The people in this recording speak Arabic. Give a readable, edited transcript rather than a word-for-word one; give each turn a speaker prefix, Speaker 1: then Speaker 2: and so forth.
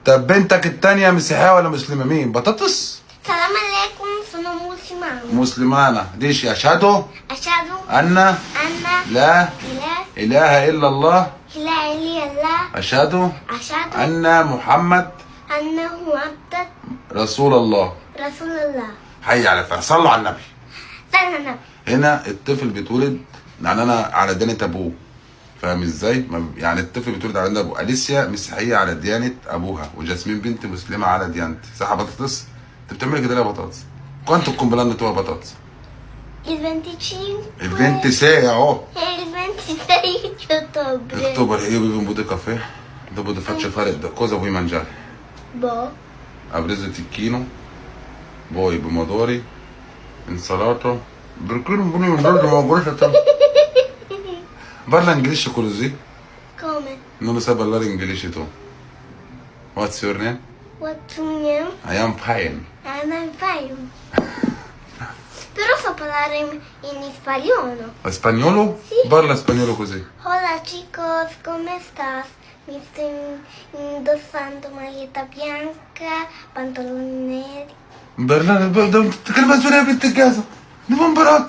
Speaker 1: طب بنتك التانية مسيحية ولا مسلمة؟ مين؟ بطاطس؟
Speaker 2: Salam alaikum, sono musulmano.
Speaker 1: مسلمانة. ديش أشهد
Speaker 2: أشهد
Speaker 1: أن
Speaker 2: أن
Speaker 1: لا
Speaker 2: إله
Speaker 1: إله إلا الله.
Speaker 2: إلا الله.
Speaker 1: أشهد
Speaker 2: أشهد
Speaker 1: أن محمد
Speaker 2: أنه عبد
Speaker 1: رسول الله.
Speaker 2: رسول الله.
Speaker 1: حي على الفرح، صلوا على النبي.
Speaker 2: سنة.
Speaker 1: هنا الطفل بيتولد يعني انا على ديانة ابوه، فاهم ازاي؟ يعني الطفل بيتولد على ديانة ابوه. اليسيا مسيحية على ديانة ابوها، وجاسمين بنت مسلمة على ديانتي. صح يا بطاطس؟ انت بتعملي كده ليه يا بطاطس؟ كنت كومبلانو تو يا بطاطس.
Speaker 2: Il 25.
Speaker 1: Il 26 اهو.
Speaker 2: Il 26 di ottobre.
Speaker 1: اكتوبر. io vivo in Bude Caffè dopo ti faccio fare cosa vuoi mangiare?
Speaker 2: Boh.
Speaker 1: Ha preso ticchino, poi pomodori, insalata. Perché non vuoi mangiare ma vuoi parla inglese così?
Speaker 2: Come?
Speaker 1: Non lo sai parlare inglese tu. What's your name?
Speaker 2: What's your name?
Speaker 1: I am fine.
Speaker 2: I'm fine. Però so parlare in spagnolo.
Speaker 1: Spagnolo?
Speaker 2: Sì.
Speaker 1: Parla spagnolo così.
Speaker 2: Hola chicos, ¿cómo estás? Mi estoy indossando maglietta bianca, pantaloni neri.
Speaker 1: تتكلم اسبانيا يا بنت الجازة. نبقى مباراه.